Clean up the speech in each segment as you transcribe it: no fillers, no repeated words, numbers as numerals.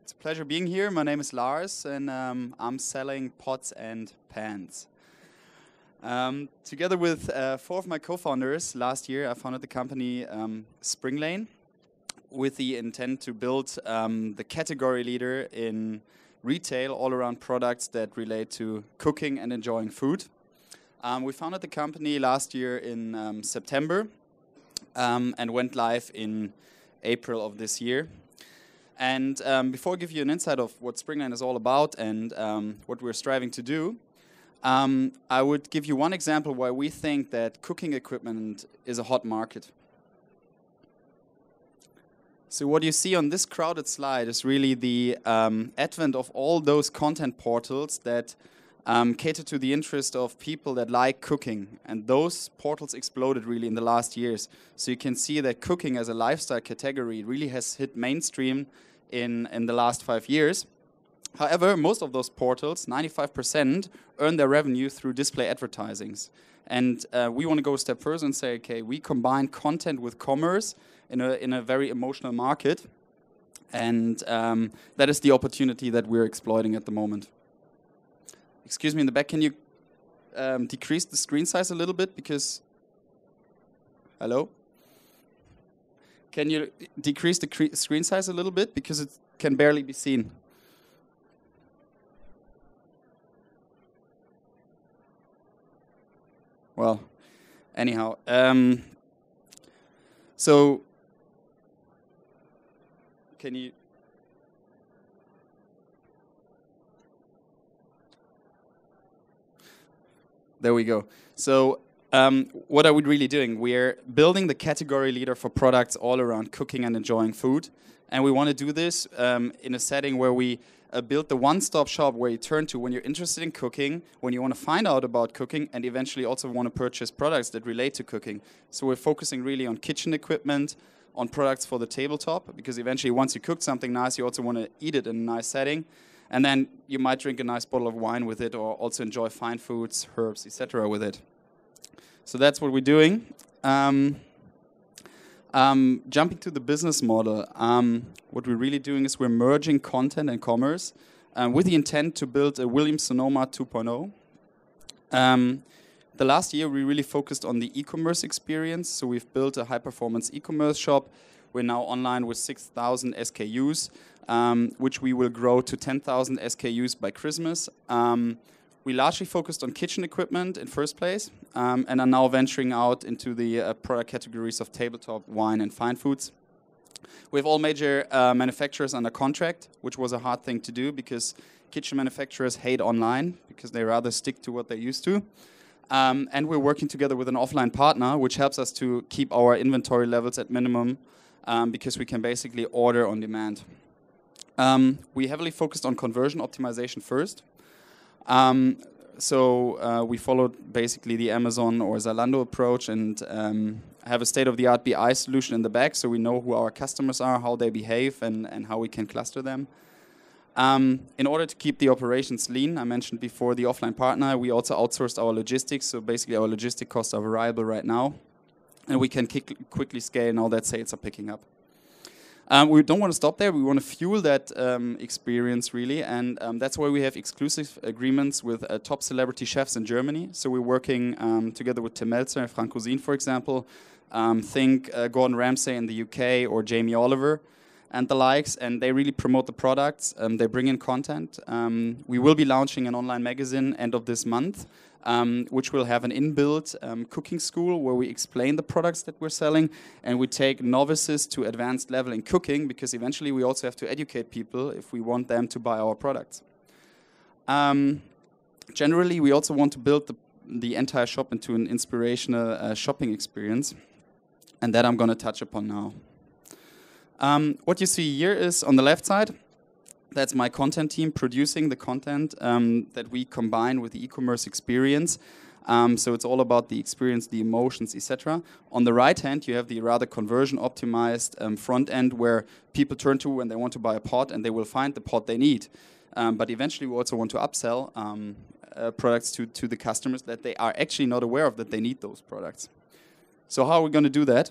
It's a pleasure being here. My name is Lars, and I'm selling pots and pans. Together with four of my co-founders, last year I founded the company Springlane with the intent to build the category leader in retail all around products that relate to cooking and enjoying food. We founded the company last year in September and went live in April of this year. And before I give you an insight of what Springlane is all about and what we're striving to do, I would give you one example why we think that cooking equipment is a hot market. So what you see on this crowded slide is really the advent of all those content portals that cater to the interest of people that like cooking. And those portals exploded really in the last years. So you can see that cooking as a lifestyle category really has hit mainstream in the last 5 years. However, most of those portals, 95%, earn their revenue through display advertisings. And we want to go a step further and say, okay, we combine content with commerce in a very emotional market. And that is the opportunity that we're exploiting at the moment. Excuse me, in the back, can you decrease the screen size a little bit? Because, hello? Can you decrease the screen size a little bit? Because it can barely be seen. Well, anyhow, so can you? There we go. So what are we really doing? We're building the category leader for products all around cooking and enjoying food. And we want to do this in a setting where we build the one-stop shop where you turn to when you're interested in cooking, when you want to find out about cooking, and eventually also want to purchase products that relate to cooking. So we're focusing really on kitchen equipment, on products for the tabletop, because eventually once you cook something nice, you also want to eat it in a nice setting. And then you might drink a nice bottle of wine with it, or also enjoy fine foods, herbs, etc. with it. So that's what we're doing. Jumping to the business model, what we're really doing is we're merging content and commerce with the intent to build a Williams-Sonoma 2.0. The last year we really focused on the e-commerce experience, so we've built a high-performance e-commerce shop. We're now online with 6,000 SKUs, which we will grow to 10,000 SKUs by Christmas. We largely focused on kitchen equipment in first place and are now venturing out into the product categories of tabletop, wine, and fine foods. We have all major manufacturers under contract, which was a hard thing to do because kitchen manufacturers hate online because they rather stick to what they're used to. And we're working together with an offline partner, which helps us to keep our inventory levels at minimum because we can basically order on demand. We heavily focused on conversion optimization first. So we followed basically the Amazon or Zalando approach and have a state-of-the-art BI solution in the back so we know who our customers are, how they behave, and how we can cluster them. In order to keep the operations lean, I mentioned before the offline partner, we also outsourced our logistics. So basically our logistic costs are variable right now. And we can quickly scale now that sales are picking up. We don't want to stop there. We want to fuel that experience, really. And that's why we have exclusive agreements with top celebrity chefs in Germany. So we're working together with Tim Melzer and Frank Cousin, for example. Think Gordon Ramsay in the UK or Jamie Oliver and the likes. And they really promote the products. They bring in content. We will be launching an online magazine end of this month, which will have an inbuilt cooking school where we explain the products that we're selling, and we take novices to advanced level in cooking because eventually we also have to educate people if we want them to buy our products. Generally, we also want to build the entire shop into an inspirational shopping experience, and that I'm going to touch upon now. What you see here is on the left side, that's my content team producing the content that we combine with the e-commerce experience. So it's all about the experience, the emotions, etc. On the right hand, you have the rather conversion optimized front end where people turn to when they want to buy a pot and they will find the pot they need. But eventually we also want to upsell products to the customers that they are actually not aware of that they need those products. So how are we going to do that?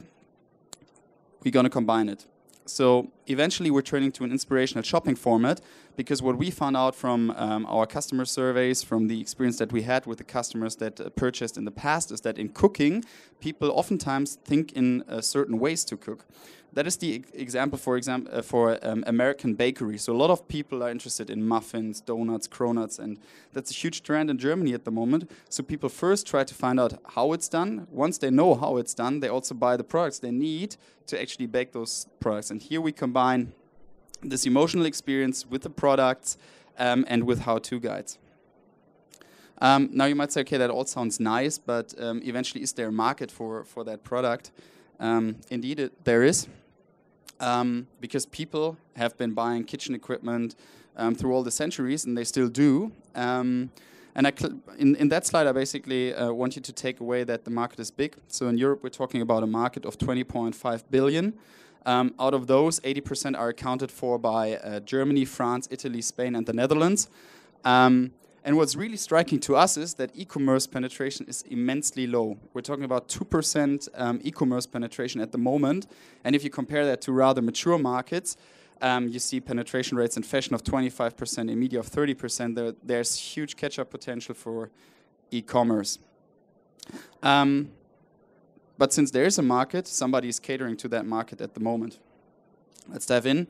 We're going to combine it. So eventually we're turning to an inspirational shopping format, because what we found out from our customer surveys, from the experience that we had with the customers that purchased in the past, is that in cooking, people oftentimes think in certain ways to cook. That is the example, for American bakery. So a lot of people are interested in muffins, donuts, cronuts, and that's a huge trend in Germany at the moment. So people first try to find out how it's done. Once they know how it's done, they also buy the products they need to actually bake those products. And here we combine this emotional experience with the products and with how-to guides. Now you might say, okay, that all sounds nice, but eventually is there a market for that product? Indeed, there is. Because people have been buying kitchen equipment through all the centuries, and they still do. And in that slide, I basically want you to take away that the market is big. So in Europe, we're talking about a market of 20.5 billion. Out of those, 80% are accounted for by Germany, France, Italy, Spain, and the Netherlands. And what's really striking to us is that e-commerce penetration is immensely low. We're talking about 2% e-commerce penetration at the moment. And if you compare that to rather mature markets, you see penetration rates in fashion of 25%, in media of 30%. There's huge catch-up potential for e-commerce. But since there is a market, somebody is catering to that market at the moment. Let's dive in.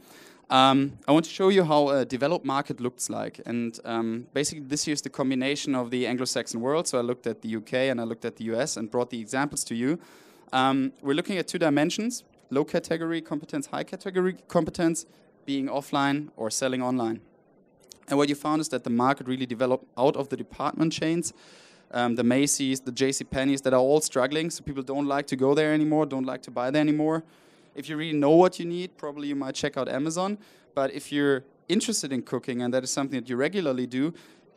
I want to show you how a developed market looks like. And basically, this here's the combination of the Anglo-Saxon world. So I looked at the UK and I looked at the US and brought the examples to you. We're looking at two dimensions: low category competence, high category competence, being offline or selling online. And what you found is that the market really developed out of the department chains, the Macy's, the JCPenney's, that are all struggling. So people don't like to go there anymore, don't like to buy there anymore. If you really know what you need, probably you might check out Amazon. But if you're interested in cooking, and that is something that you regularly do,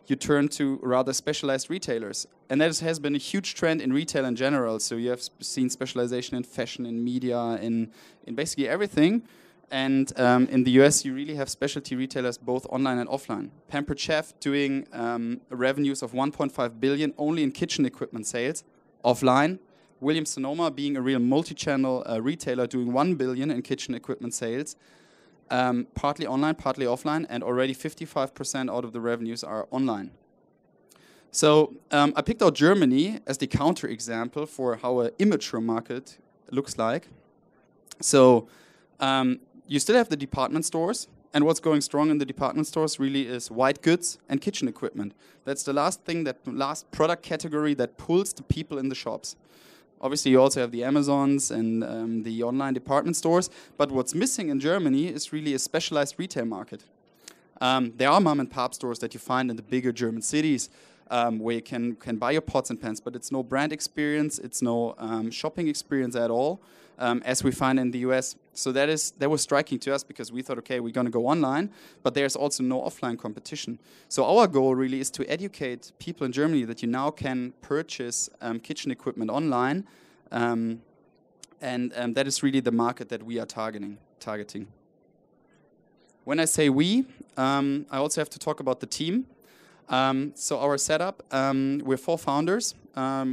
you turn to rather specialized retailers. And that has been a huge trend in retail in general. So you have seen specialization in fashion, in media, in basically everything. And in the US, you really have specialty retailers, both online and offline. Pampered Chef doing revenues of 1.5 billion only in kitchen equipment sales, offline. Williams-Sonoma being a real multi-channel retailer doing 1 billion in kitchen equipment sales, partly online, partly offline, and already 55% out of the revenues are online. So I picked out Germany as the counterexample for how an immature market looks like. So you still have the department stores, and what's going strong in the department stores really is white goods and kitchen equipment. That's the last product category that pulls the people in the shops. Obviously, you also have the Amazons and the online department stores. But what's missing in Germany is really a specialized retail market. There are mom and pop stores that you find in the bigger German cities where you can buy your pots and pans, but it's no brand experience, it's no shopping experience at all, as we find in the US. So that was striking to us, because we thought, okay, we're going to go online, but there's also no offline competition. So our goal really is to educate people in Germany that you now can purchase kitchen equipment online, and that is really the market that we are targeting. When I say we, I also have to talk about the team. So our setup, we're 4 founders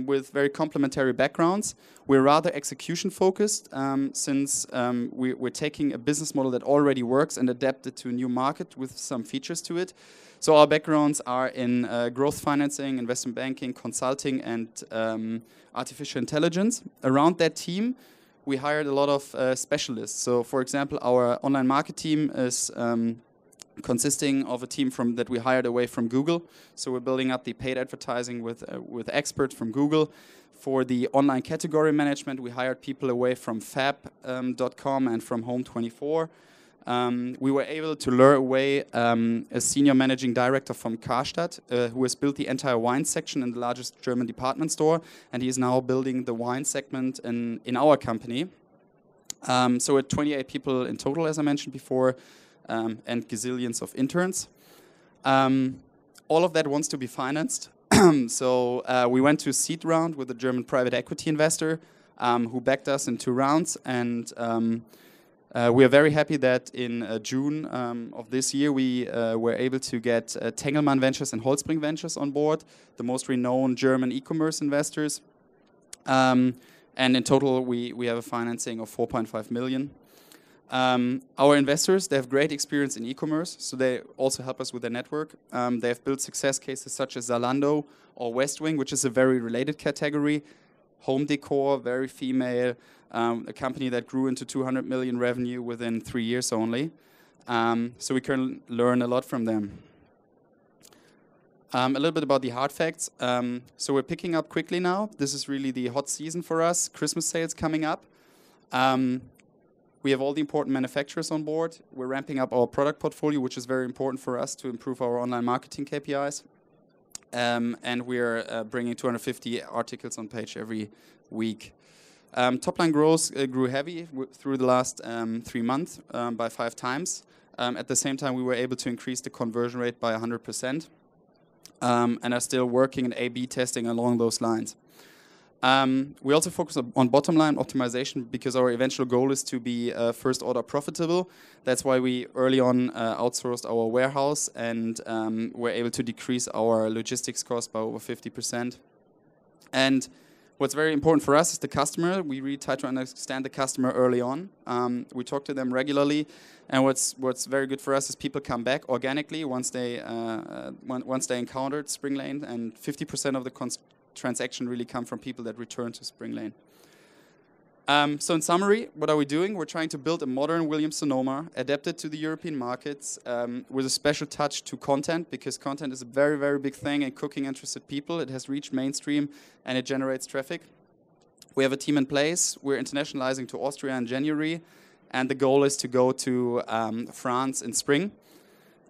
with very complementary backgrounds. We're rather execution focused, since we're taking a business model that already works and adapt it to a new market with some features to it. So our backgrounds are in growth financing, investment banking, consulting, and artificial intelligence. Around that team, we hired a lot of specialists. So for example, our online market team is consisting of a team that we hired away from Google. So we're building up the paid advertising with experts from Google. For the online category management, we hired people away from Fab.com and from Home24. We were able to lure away a senior managing director from Karstadt, who has built the entire wine section in the largest German department store, and he is now building the wine segment in our company. So we're 28 people in total, as I mentioned before, and gazillions of interns. All of that wants to be financed. So we went to a seed round with a German private equity investor who backed us in 2 rounds. And we are very happy that in June of this year, we were able to get Tengelmann Ventures and Holzbring Ventures on board, the most renowned German e-commerce investors. And in total, we have a financing of 4.5 million. Our investors, they have great experience in e-commerce, so they also help us with their network. They have built success cases such as Zalando or West Wing, which is a very related category. Home decor, very female, a company that grew into 200 million revenue within 3 years only. So we can learn a lot from them. A little bit about the hard facts. So we're picking up quickly now. This is really the hot season for us. Christmas sales coming up. We have all the important manufacturers on board. We're ramping up our product portfolio, which is very important for us to improve our online marketing KPIs. And we're bringing 250 articles on page every week. Top line growth grew heavy through the last 3 months by 5 times. At the same time, we were able to increase the conversion rate by 100%. And are still working in A/B testing along those lines. We also focus on bottom line optimization because our eventual goal is to be first order profitable. That's why we early on outsourced our warehouse and were able to decrease our logistics cost by over 50%. And what's very important for us is the customer. We really try to understand the customer early on. We talk to them regularly, and what's very good for us is people come back organically once they encountered Springlane, and 50% of the transaction really come from people that return to Springlane. So in summary, what are we doing? We're trying to build a modern Williams-Sonoma, adapted to the European markets, with a special touch to content, because content is a very, very big thing in cooking interested people. It has reached mainstream and it generates traffic. We have a team in place. We're internationalizing to Austria in January, and the goal is to go to France in spring.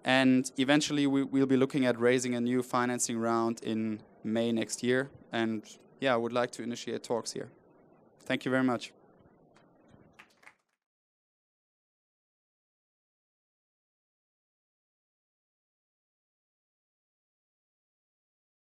And eventually we'll be looking at raising a new financing round in May next year. And yeah, I would like to initiate talks here. Thank you very much.